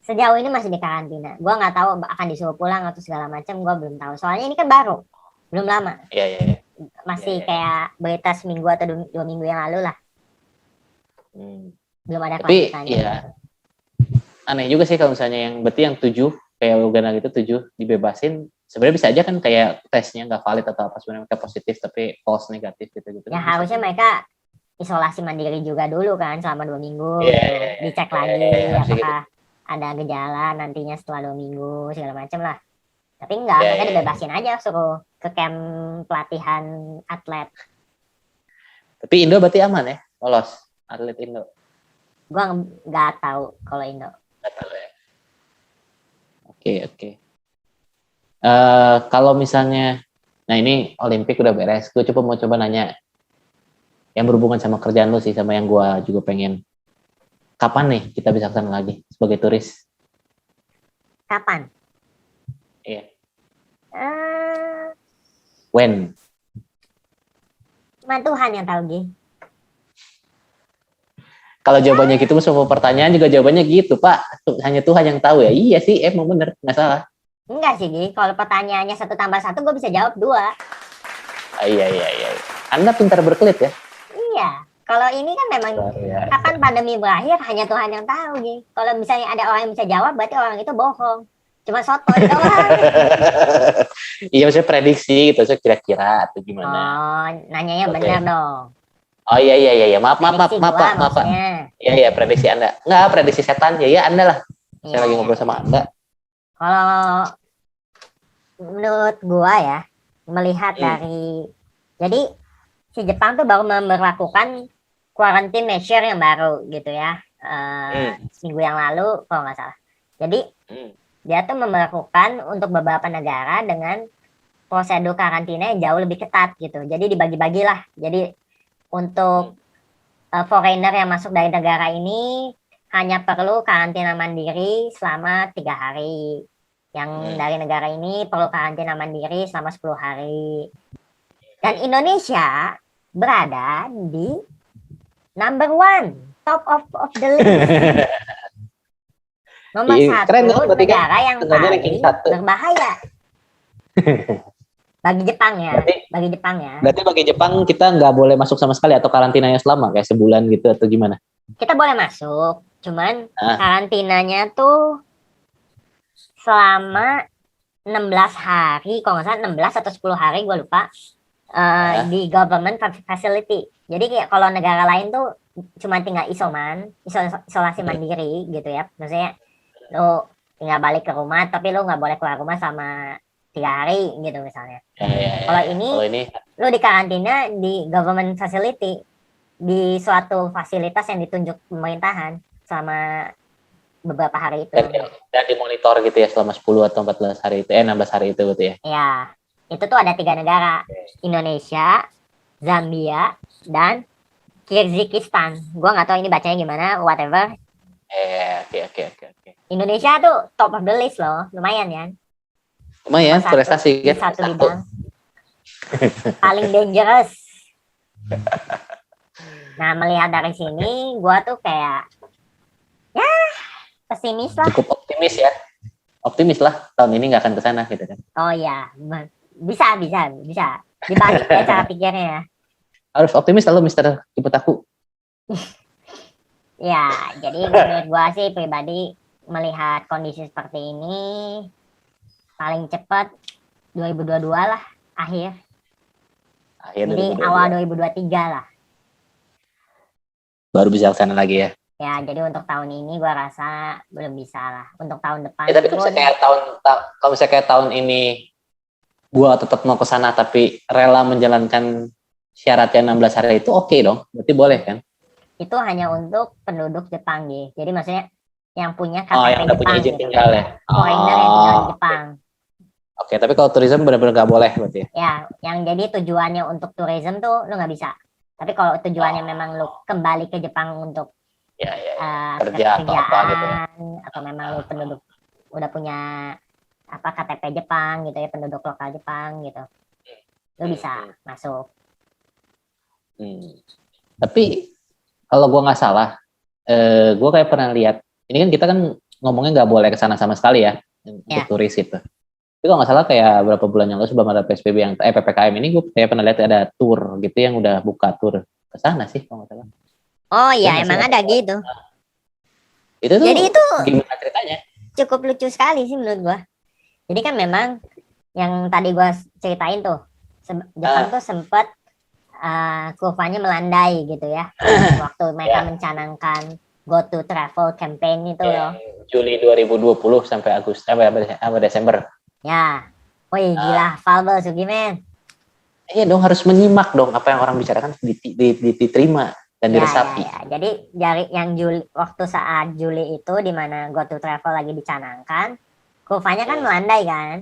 Sejauh ini masih dikarantina. Gua nggak tahu akan disuruh pulang atau segala macam, gua belum tahu. Soalnya ini kan baru. Belum lama. Iya. Masih kayak berita seminggu atau 2 minggu yang lalu lah. Belum ada kelanjutannya. Tapi ya aneh juga sih kalau misalnya berarti yang 7 kayak Uganda gitu 7 dibebasin. Sebenarnya bisa aja kan kayak tesnya nggak valid atau apa, sebenarnya mereka positif tapi false negatif gitu. Ya harusnya mereka isolasi mandiri juga dulu kan selama 2 minggu. Dicek lagi apakah ada gejala nantinya setelah 2 minggu segala macam lah. Tapi enggak, mereka dibebasin aja, suruh ke camp pelatihan atlet. Tapi Indo berarti aman ya, lolos atlet Indo? Gua nggak tahu kalau Indo. Nggak tahu ya. Oke. Kalau misalnya, nah ini Olimpik udah beres, gue mau coba nanya. yang berhubungan sama kerjaan lo sih, sama yang gue juga pengen. Kapan nih kita bisa kesana lagi sebagai turis? Kapan? Iya. Eh, When? Cuma Tuhan yang tahu, Gi. Kalau jawabannya gitu, semua pertanyaan juga jawabannya gitu, Pak. Hanya Tuhan yang tahu ya. Iya sih, emang bener, nggak salah. Enggak sih, Gi. Kalau pertanyaannya 1+1, gue bisa jawab 2. Iya. Anda pintar berkelit ya. Iya. Kalau ini kan memang kapan pandemi berakhir hanya Tuhan yang tahu, Gi. Kalau misalnya ada orang yang bisa jawab, berarti orang itu bohong. Cuma sotoy doang. Iya, maksudnya prediksi gitu, so kira-kira atau gimana. Oh, nanyanya benar dong. Oh iya. Maaf, Pak. Maksudnya. Iya, prediksi Anda. Enggak, prediksi setan. Ya, Anda lah. Saya lagi ngobrol sama Anda. Kalau menurut gua ya, melihat dari, jadi si Jepang tuh baru memberlakukan quarantine measure yang baru gitu ya, seminggu yang lalu kalau nggak salah. Jadi dia tuh memberlakukan untuk beberapa negara dengan prosedur karantina yang jauh lebih ketat gitu. Jadi dibagi-bagilah. Jadi untuk foreigner yang masuk dari negara ini hanya perlu karantina mandiri selama 3 hari. Yang dari negara ini perlu karantina mandiri selama 10 hari. Dan Indonesia berada di number 1, top of the list. Nomor 1 negara yang paling berbahaya. Bagi Jepang ya. Berarti bagi Jepang kita nggak boleh masuk sama sekali atau karantinanya selama kayak sebulan gitu atau gimana? Kita boleh masuk, cuman karantinanya tuh selama 16 hari, kalau nggak salah 16 atau 10 hari, gue lupa, di government facility. Jadi kayak kalau negara lain tuh cuma tinggal isolasi mandiri gitu ya. Maksudnya lo tinggal balik ke rumah, tapi lo nggak boleh keluar rumah sama 3 hari gitu misalnya. Kalau ini lo di karantina di government facility, di suatu fasilitas yang ditunjuk pemerintahan selama beberapa hari itu. Dan dimonitor gitu ya selama 10 atau 14 hari itu, 16 hari itu gitu ya. Ya, itu tuh ada 3 negara. Indonesia, Zambia, dan Kyrgyzstan. Gua nggak tahu ini bacanya gimana, whatever. Oke. Indonesia tuh top of the list loh, lumayan ya. Lumayan, prestasi kan. Satu bidang. Paling dangerous. Nah, melihat dari sini, gua tuh kayak, ya, pesimis lah. Cukup optimis ya. Optimis lah, tahun ini nggak akan ke sana gitu kan. Oh iya, bisa. Dibalik ya cara pikirnya ya. Harus optimis lalu Mister Kiputaku. Ya, jadi menurut gua sih pribadi melihat kondisi seperti ini paling cepat 2022 lah akhir. Jadi 2022. Awal 2023 lah. Baru bisa ke sana lagi ya. Ya, jadi untuk tahun ini gua rasa belum bisa lah. Untuk tahun depan. Tapi kalau misalnya kayak tahun ini gua tetap mau ke sana tapi rela menjalankan syarat yang 16 hari itu oke dong. Berarti boleh kan? Itu hanya untuk penduduk Jepang gitu. Jadi maksudnya yang punya KTP yang Jepang punya izin gitu, tinggal ya. Foreigner yang tinggal di Jepang. Oke, tapi kalau tourism benar-benar nggak boleh berarti ya? Ya, yang jadi tujuannya untuk tourism tuh lu nggak bisa. Tapi kalau tujuannya memang lu kembali ke Jepang untuk kerja atau apa gitu ya. Atau memang lu penduduk udah punya KTP Jepang gitu ya, penduduk lokal Jepang gitu, lu bisa masuk. Tapi kalau gue nggak salah, gue kayak pernah lihat, ini kan kita kan ngomongnya nggak boleh ke sana sama sekali ya, untuk turis gitu. Tapi kalau nggak salah kayak berapa bulan yang lalu sebelum ada PSBB yang PPKM ini, gue kayak pernah lihat ada tour gitu yang udah buka tour ke sana sih kalau nggak salah. Oh iya, emang ada gitu. Itu tuh, jadi itu gimana ceritanya? Cukup lucu sekali sih menurut gue. Jadi kan memang yang tadi gue ceritain tuh, Jepang tuh sempat kurvanya melandai gitu ya, waktu mereka mencanangkan Go to Travel campaign itu loh. Juli 2020 sampai Agustus sampai Desember. Ya, wih gila, hafal Sugi men. Iya dong, harus menyimak dong apa yang orang bicarakan, diterima dan diresapi. Ya. Jadi dari yang waktu saat Juli itu di mana Go to Travel lagi dicanangkan, kurvanya kan melandai kan.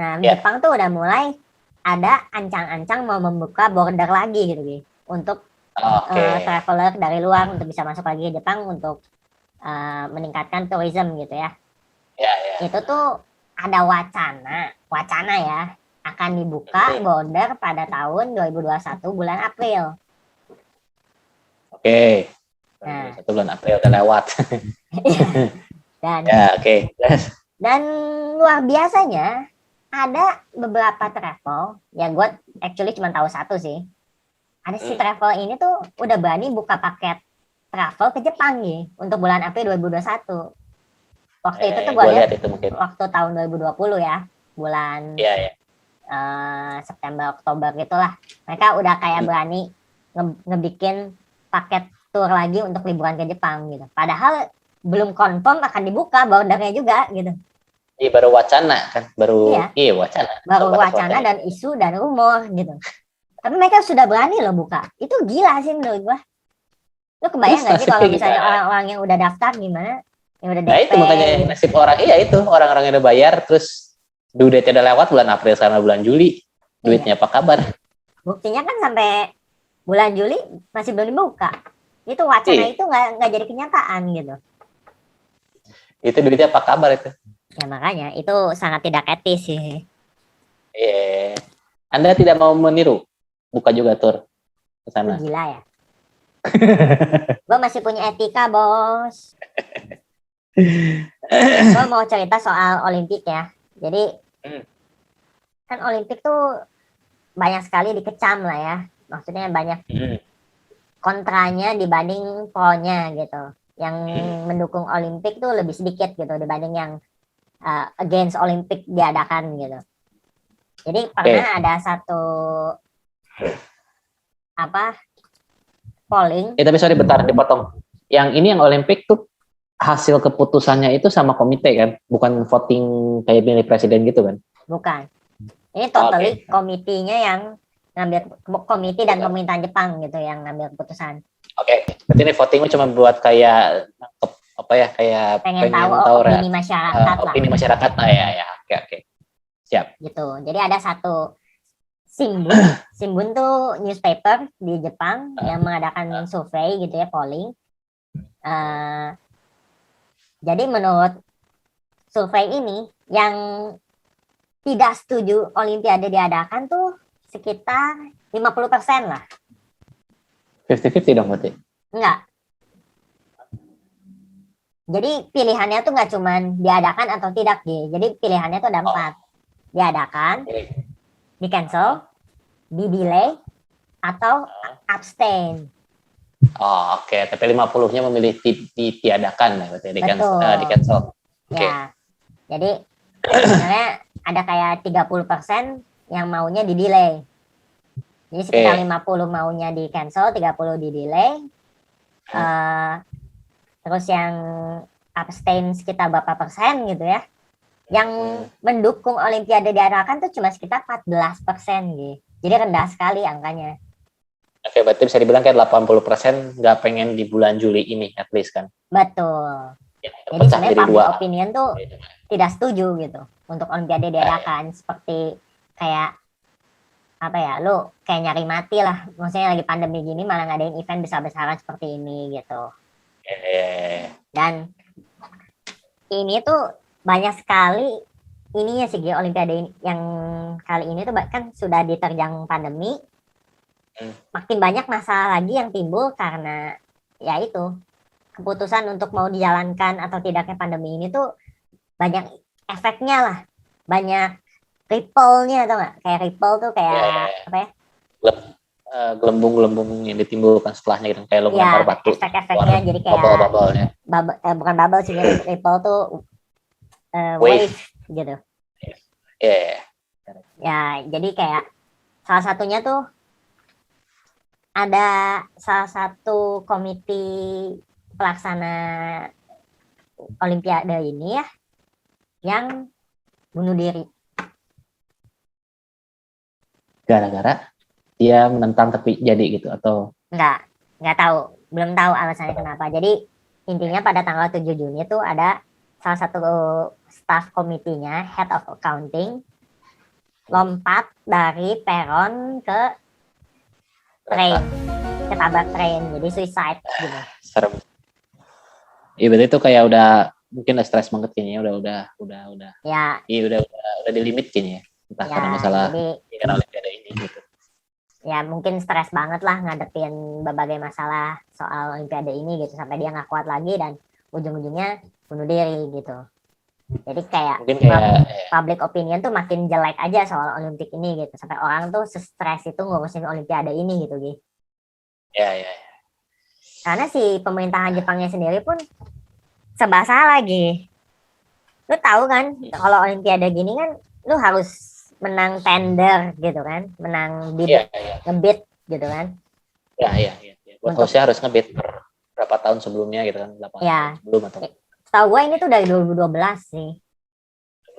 Nah, Jepang tuh udah mulai ada ancang-ancang mau membuka border lagi gitu, untuk traveler dari luar untuk bisa masuk lagi ke Jepang untuk meningkatkan tourism gitu ya. Itu tuh ada wacana ya, akan dibuka border pada tahun 2021 bulan April. Oke. Nah. 1 bulan April udah lewat. Dan Yes. Dan luar biasanya ada beberapa travel, ya gue actually cuma tahu satu sih. Ada si travel ini tuh udah berani buka paket travel ke Jepang nih untuk bulan April 2021. Waktu itu tuh gue lihat waktu tahun 2020 ya, bulan September Oktober gitulah. Mereka udah kayak berani ngebikin paket tour lagi untuk liburan ke Jepang gitu. Padahal belum confirm akan dibuka bordernya juga gitu. Iya, baru wacana kan, wacana. Baru wacana dan isu dan rumor gitu. Tapi mereka sudah berani loh buka. Itu gila sih menurut gua. Lu kebayang nggak sih kalau misalnya orang-orang yang udah daftar gimana? Yang udah DP. Nah itu makanya nasib orang, itu orang-orang yang udah bayar terus due date udah lewat bulan April sama bulan Juli. Duitnya apa kabar? Buktinya kan sampai bulan Juli masih belum dibuka. Itu wacana itu nggak jadi kenyataan gitu. Itu duitnya apa kabar itu? Ya makanya itu sangat tidak etis sih. Anda tidak mau meniru, buka juga tur ke sana. Gila ya. Gue masih punya etika, bos. Gue mau cerita soal Olimpik ya. Jadi kan Olimpik tuh banyak sekali dikecam lah ya. Maksudnya banyak kontranya dibanding pro-nya gitu. Yang mendukung Olimpik tuh lebih sedikit gitu dibanding yang against Olimpik diadakan gitu. Jadi pernah ada satu polling. Tapi sorry bentar dipotong. Yang ini yang Olimpik tuh hasil keputusannya itu sama komite kan, bukan voting kayak pilih presiden gitu kan? Bukan. Ini totally komitinya yang ngambil, komite dan pemerintahan Jepang gitu yang ngambil keputusan. Berarti ini votingnya cuma buat kayak kayak pengen tahu opini masyarakat lah. Opini masyarakat ya. Oke. Siap. Gitu. Jadi ada satu Shimbun tuh newspaper di Jepang yang mengadakan survei gitu ya, polling. Jadi menurut survei ini yang tidak setuju Olimpiade diadakan tuh sekitar 50% lah. 50-50 dong berarti? Enggak. Jadi pilihannya tuh nggak cuman diadakan atau tidak gitu. Jadi pilihannya tuh ada 4. Diadakan, di cancel, di delay, atau abstain. Tapi 50-nya memilih ditiadakan berarti di cancel. Ya. Jadi sebenarnya ada kayak 30% yang maunya di delay. Jadi sekitar 50 maunya di cancel, 30 di delay. Terus yang abstain sekitar berapa persen gitu ya. Yang mendukung Olimpiade diadakan tuh cuma sekitar 14% gitu. Jadi rendah sekali angkanya. Berarti bisa dibilang kayak 80% nggak pengen di bulan Juli ini at least kan? Betul. Jadi sebenarnya public opinion tuh tidak setuju gitu untuk Olimpiade diadakan. Seperti kayak lu kayak nyari mati lah. Maksudnya lagi pandemi gini malah ngadain event besar-besaran seperti ini gitu. Dan ini tuh banyak sekali ininya sih Olimpiade yang kali ini tuh bahkan sudah diterjang pandemi. Makin banyak masalah lagi yang timbul karena ya itu keputusan untuk mau dijalankan atau tidaknya pandemi ini tuh banyak efeknya lah, banyak ripple-nya, tau nggak? Kayak ripple tuh kayak apa ya? Gelembung-gelembung yang ditimbulkan setelahnya gitu, kayak lo melempar batu. Efek-efeknya jadi kayak bubble-nya. Bukan bubble sih, ripple tuh wave gitu. Ya, jadi kayak salah satunya tuh ada salah satu komite pelaksana Olimpiade ini ya yang bunuh diri. Gara-gara dia menentang tapi jadi gitu atau? Nggak tahu, belum tahu alasannya kenapa. Jadi intinya pada tanggal 7 Juni tuh ada salah satu staff komitinya, head of accounting, lompat dari peron ke train ketabrak train, jadi suicide gitu. Serem. Iya berarti itu kayak udah mungkin udah stres banget kayaknya, udah. Ya. Iya udah di limit kayaknya. Entah Ya, karena masalah jadi, karena Olimpiade ini gitu. Ya mungkin stres banget lah ngadepin berbagai masalah soal Olimpiade ini gitu sampai dia nggak kuat lagi dan ujung-ujungnya bunuh diri gitu. Jadi kayak public opinion tuh makin jelek aja soal Olimpik ini gitu sampai orang tuh stres itu ngurusin Olimpiade ini gitu gitu. Ya. Karena si pemerintahan Jepangnya sendiri pun serba salah lagi. Lu tahu kan kalau Olimpiade gini kan lu harus menang tender gitu kan, menang bid, ngebid gitu kan. Iya. Buat hostnya harus ngebid berapa tahun sebelumnya gitu kan, 8 tahun sebelum atau. Tahu gue ini tuh dari 2012 sih.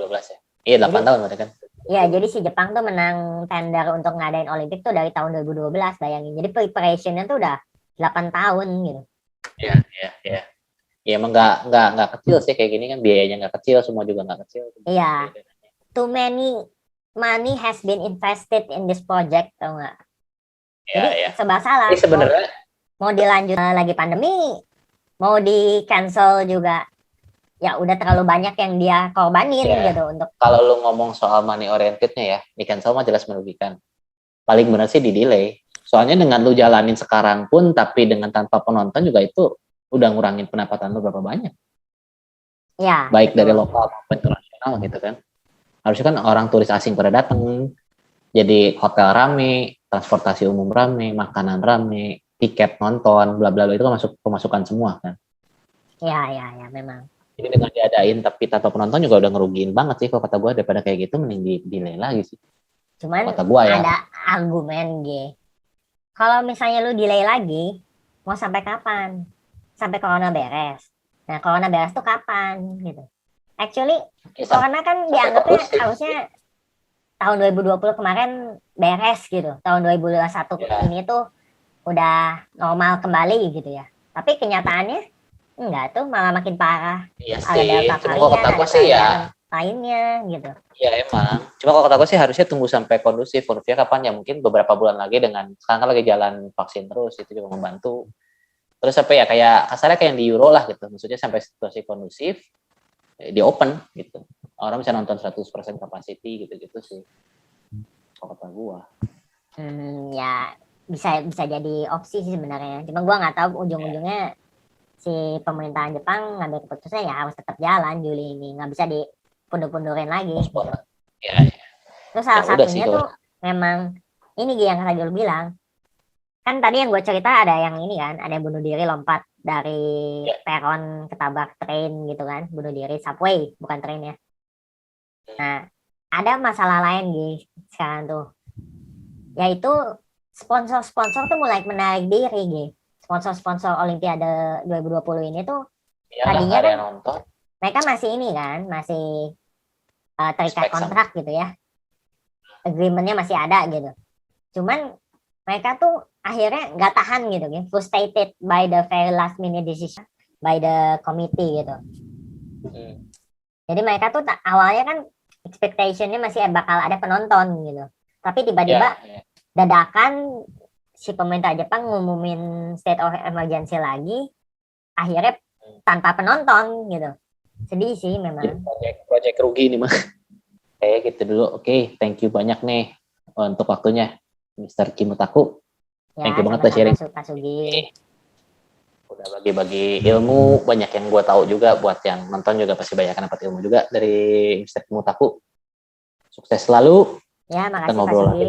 2012 ya? Iya 8 tahun berarti kan. Iya, jadi si Jepang tuh menang tender untuk ngadain Olimpik tuh dari tahun 2012, bayangin. Jadi preparationnya tuh udah 8 tahun gitu. Iya. Ya emang nggak kecil sih kayak gini kan, biayanya nggak kecil, semua juga nggak kecil. Iya. Too many money has been invested in this project, tau nggak? Jadi serba salah. Sebenarnya mau dilanjut lagi pandemi, mau di cancel juga, ya udah terlalu banyak yang dia korbanin gitu untuk. Kalau lu ngomong soal money orientednya ya, di cancel mah jelas merugikan. Paling benar sih di delay. Soalnya dengan lu jalanin sekarang pun, tapi dengan tanpa penonton juga itu udah ngurangin pendapatan lu berapa banyak. Ya. Baik betul. Dari lokal maupun internasional gitu kan. Harusnya kan orang turis asing pada datang, jadi hotel rame, transportasi umum rame, makanan rame, tiket nonton, bla bla bla, itu kan masuk pemasukan semua kan. Ya memang. Jadi dengan diadain tapi tanpa penonton juga udah ngerugiin banget sih kalau kata gue, daripada kayak gitu mending di delay lagi sih. Cuman kata gua ya. Ada argumen kalau misalnya lu delay lagi, mau sampai kapan? Sampai corona beres. Nah corona beres tuh kapan gitu? Actually, corona kan dianggapnya harusnya tahun 2020 kemarin beres gitu. Tahun 2021 ini tuh udah normal kembali gitu ya. Tapi kenyataannya enggak tuh, malah makin parah. Iya ada sih. Delta varian, ada varian lainnya gitu. Ya emang. Cuma kalau kata gue sih harusnya tunggu sampai kondusif. Kondusifnya kapan ya? Mungkin beberapa bulan lagi dengan sekarang kan lagi jalan vaksin terus, itu juga membantu. Terus sampai ya kayak kasarnya kayak yang di Euro lah gitu. Maksudnya sampai situasi kondusif, di open gitu. Orang bisa nonton 100% capacity gitu-gitu sih. Kalau kata gua. Ya bisa jadi opsi sih sebenarnya. Cuma gua nggak tahu ujung-ujungnya si pemerintahan Jepang ngambil keputusannya ya harus tetap jalan Juli ini, nggak bisa dipundur-pundurin lagi. Ya. Terus salah satunya tuh memang ini yang tadi lu bilang. Kan tadi yang gue cerita ada yang ini kan, ada yang bunuh diri lompat dari peron ketabrak train gitu kan, bunuh diri subway bukan train ya. Nah ada masalah lain sekarang tuh, yaitu sponsor-sponsor tuh mulai menarik diri sponsor-sponsor Olimpiade 2020 ini tuh tadinya kan mereka masih ini kan, masih terikat kontrak gitu ya, agreementnya masih ada gitu. Cuman mereka tuh akhirnya nggak tahan gitu, frustrated by the very last minute decision by the committee gitu. Jadi mereka tuh awalnya kan expectationnya masih bakal ada penonton gitu, tapi tiba-tiba dadakan si pemerintah Jepang ngumumin state of emergency lagi, akhirnya tanpa penonton gitu. Sedih sih memang. Project rugi ini mah. Kayak gitu dulu. Oke, thank you banyak nih untuk waktunya, Mr. Kimutaku. Thank you banget udah sharing. Udah bagi-bagi ilmu, banyak yang gue tahu juga. Buat yang nonton juga pasti banyak yang dapat ilmu juga dari Mr. Kimutaku. Sukses selalu. Ya, makasih. Kita ngobrol lagi.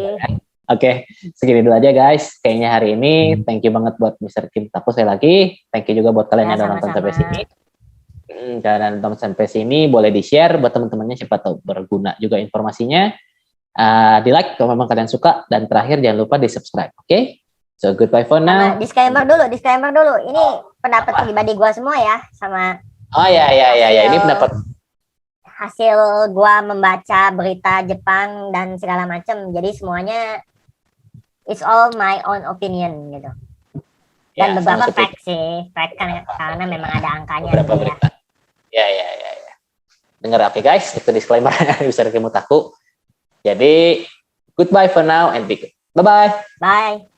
Oke, segini dulu aja guys. Kayaknya hari ini thank you banget buat Mr. Kimutaku sekali lagi. Thank you juga buat kalian yang udah nonton sampai sini. Dan nonton sampai sini boleh di-share buat teman-temannya, siapa tahu berguna juga informasinya. Di-like kalau memang kalian suka, dan terakhir jangan lupa di-subscribe. Oke? So goodbye for now. Disclaimer dulu. Ini pendapat pribadi gua semua ya, sama ini pendapat hasil gua membaca berita Jepang dan segala macam. Jadi semuanya it's all my own opinion gitu. Dan beberapa fact sih, fact kan karena memang ada angkanya gitu ya. Dengar oke guys, itu disclaimer bisa Kimutaku. Jadi goodbye for now and be good. Bye-bye. Bye.